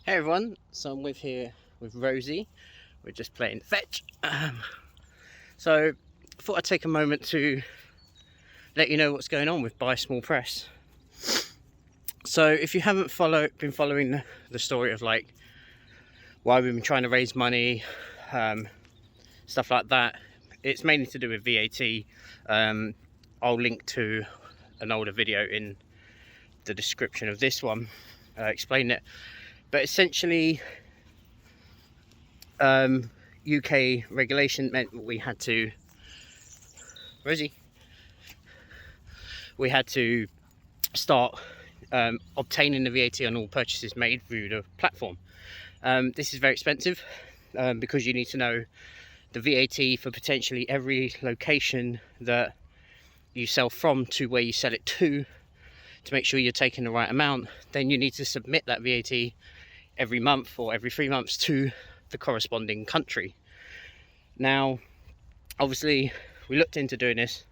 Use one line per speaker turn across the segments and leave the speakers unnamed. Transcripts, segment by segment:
Hey everyone, so I'm here with Rosie. We're just playing fetch. So I thought I'd take a moment to let you know what's going on with Buy Small Press. So if you haven't been following the story of like why we've been trying to raise money, stuff like that, it's mainly to do with VAT. I'll link to an older video in the description of this one, explaining it. But essentially, UK regulation meant we had to start obtaining the VAT on all purchases made through the platform. This is very expensive because you need to know the VAT for potentially every location that you sell from to where you sell it to make sure you're taking the right amount. Then you need to submit that VAT every month or every 3 months to the corresponding country. Now, obviously, we looked into doing this.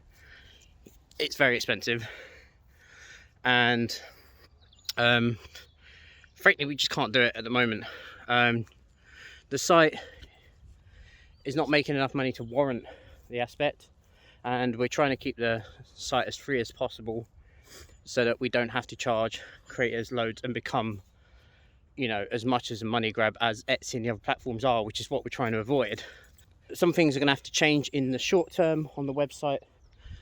It's very expensive, and frankly, we just can't do it at the moment. The site is not making enough money to warrant the aspect, and we're trying to keep the site as free as possible so that we don't have to charge creators loads and become, you know, as much as a money grab as Etsy and the other platforms are, which is what we're trying to avoid. Some things are going to have to change in the short term on the website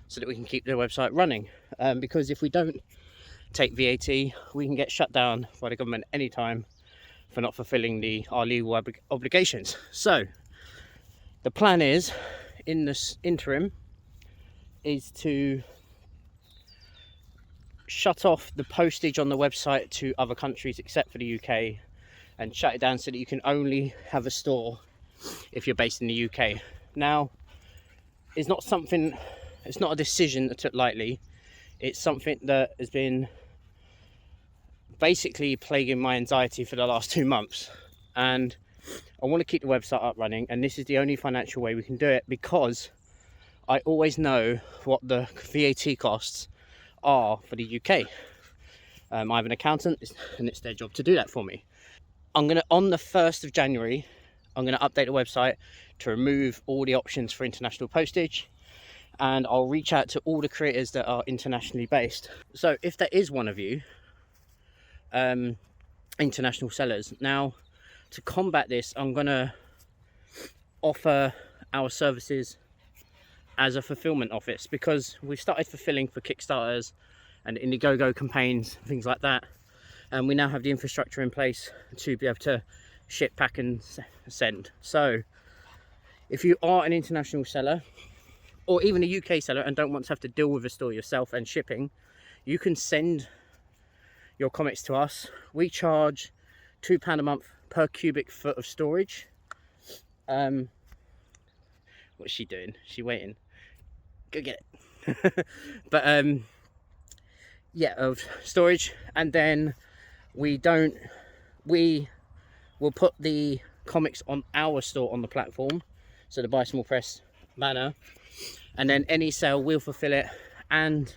so that we can keep the website running, because if we don't take VAT, we can get shut down by the government anytime for not fulfilling our legal obligations. So the plan is, in this interim, is to shut off the postage on the website to other countries except for the UK, and shut it down so that you can only have a store if you're based in the UK. Now, it's not a decision that I took lightly. It's something that has been basically plaguing my anxiety for the last 2 months, and I want to keep the website up running, and this is the only financial way we can do it, because I always know what the VAT costs are for the UK. I have an accountant and it's their job to do that for me. On the 1st of January, I'm going to update the website to remove all the options for international postage, and I'll reach out to all the creators that are internationally based. So if there is one of you international sellers, now to combat this, I'm going to offer our services as a fulfillment office, because we've started fulfilling for Kickstarters and Indiegogo campaigns, things like that, and we now have the infrastructure in place to be able to ship, pack and send. So if you are an international seller or even a UK seller and don't want to have to deal with a store yourself and shipping, you can send your comics to us. We charge £2 a month per cubic foot of storage. What's she doing? She waiting? Go get it. But yeah, of storage, and then we will put the comics on our store on the platform, so the Buy Small Press banner, and then any sale we'll fulfill it, and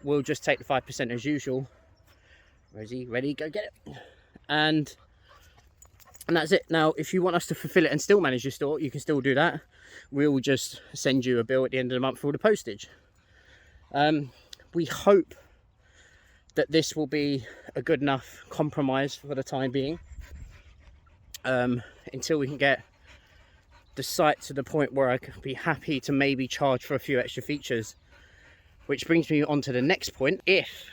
we'll just take the 5% as usual. Rosie, ready? Go get it. And that's it. Now, if you want us to fulfill it and still manage your store, you can still do that. We'll just send you a bill at the end of the month for all the postage. We hope that this will be a good enough compromise for the time being, until we can get the site to the point where I could be happy to maybe charge for a few extra features. Which brings me on to the next point. If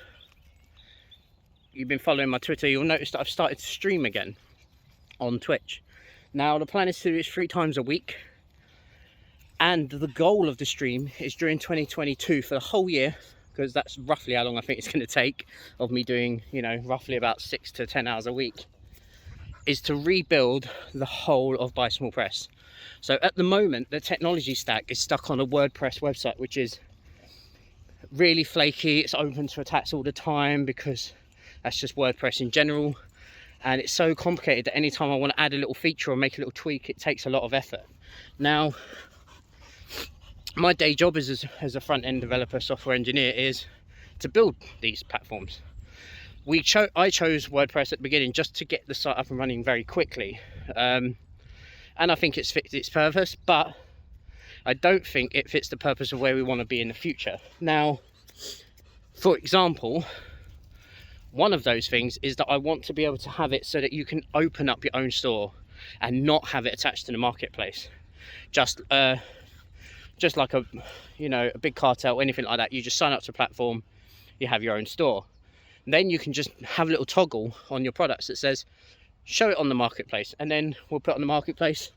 you've been following my Twitter, you'll notice that I've started to stream again on Twitch. Now, the plan is to do this 3 times a week, and the goal of the stream is during 2022 for the whole year, because that's roughly how long I think it's going to take of me doing, you know, roughly about 6 to 10 hours a week, is to rebuild the whole of Buy Small Press. So at the moment, the technology stack is stuck on a WordPress website, which is really flaky. It's open to attacks all the time because that's just WordPress in general, and it's so complicated that anytime I want to add a little feature or make a little tweak, it takes a lot of effort. Now, my day job as a front-end developer, software engineer, is to build these platforms. I chose WordPress at the beginning just to get the site up and running very quickly, and I think it's fit its purpose, but I don't think it fits the purpose of where we want to be in the future. Now, for example, one of those things is that I want to be able to have it so that you can open up your own store and not have it attached to the marketplace. Just like a big cartel or anything like that. You just sign up to a platform, you have your own store. Then you can just have a little toggle on your products that says show it on the marketplace, and then we'll put it on the marketplace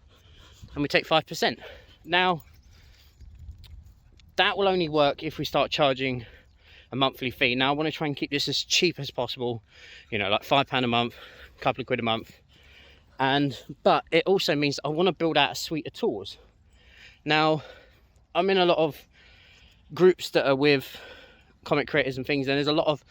and we take 5%. Now, that will only work if we start charging a monthly fee. Now I want to try and keep this as cheap as possible, like £5 a month, a couple of quid a month. But it also means I want to build out a suite of tools. Now, I'm in a lot of groups that are with comic creators and things, and there's a lot of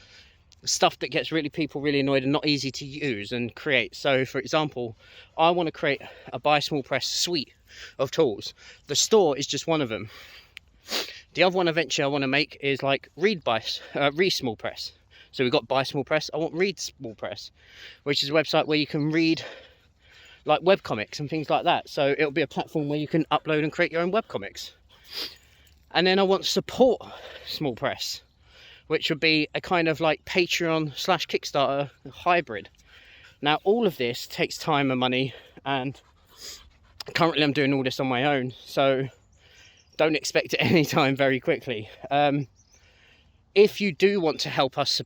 stuff that gets people really annoyed and not easy to use and create. So for example, I want to create a Buy Small Press suite of tools. The store is just one of them. The other one eventually I want to make is like Read Small Press. So we've got Buy Small Press. I want Read Small Press, which is a website where you can read like webcomics and things like that. So it'll be a platform where you can upload and create your own webcomics. And then I want Support Small Press, which would be a kind of like Patreon / Kickstarter hybrid. Now, all of this takes time and money, and currently I'm doing all this on my own, so don't expect it anytime very quickly. If you do want to help us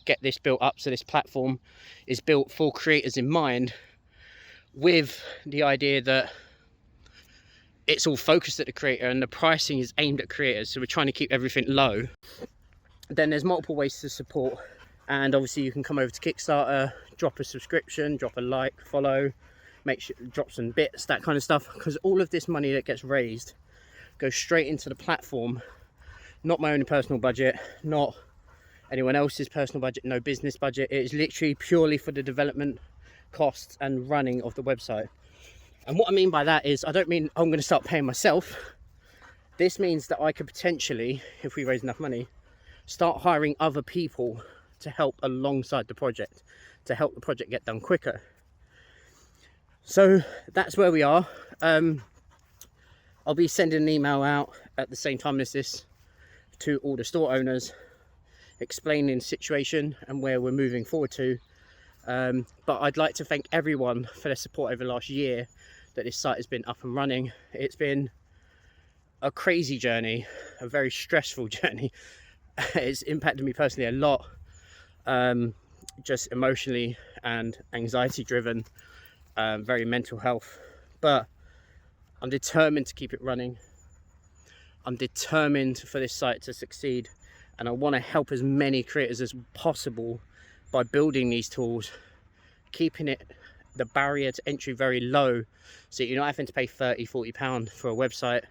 get this built up, so this platform is built for creators in mind, with the idea that it's all focused at the creator and the pricing is aimed at creators, so we're trying to keep everything low, then there's multiple ways to support. And obviously you can come over to Kickstarter, drop a subscription, drop a like, follow, drop some bits, that kind of stuff, because all of this money that gets raised goes straight into the platform, not my own personal budget, not anyone else's personal budget, no business budget. It is literally purely for the development costs and running of the website. And what I mean by that is, I don't mean I'm going to start paying myself. This means that I could potentially, if we raise enough money, start hiring other people to help alongside the project, to help the project get done quicker. So that's where we are. I'll be sending an email out at the same time as this to all the store owners, explaining the situation and where we're moving forward to. But I'd like to thank everyone for their support over the last year that this site has been up and running. It's been a crazy journey, a very stressful journey. It's impacted me personally a lot, just emotionally and anxiety driven, very mental health. But I'm determined to keep it running. I'm determined for this site to succeed, and I want to help as many creators as possible by building these tools, keeping the barrier to entry very low, so you're not having to pay £30-40 for a website,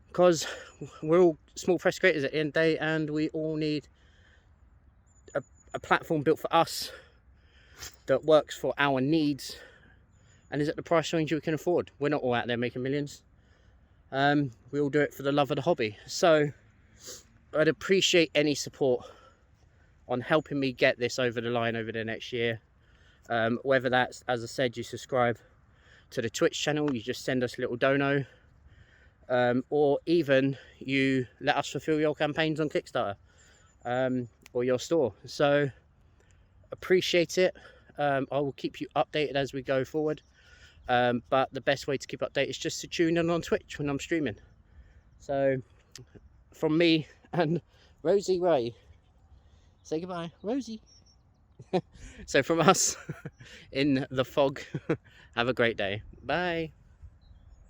because we're all small press creators at the end of the day, and we all need a platform built for us that works for our needs and is at the price range we can afford. We're not all out there making millions. We all do it for the love of the hobby. So I'd appreciate any support on helping me get this over the line over the next year. Whether that's, as I said, you subscribe to the Twitch channel, you just send us a little dono, or even you let us fulfill your campaigns on Kickstarter, or your store. So appreciate it. I will keep you updated as we go forward, but the best way to keep updated is just to tune in on Twitch when I'm streaming. So from me and Rosie Ray, say goodbye, Rosie. So from us in the fog, have a great day. Bye.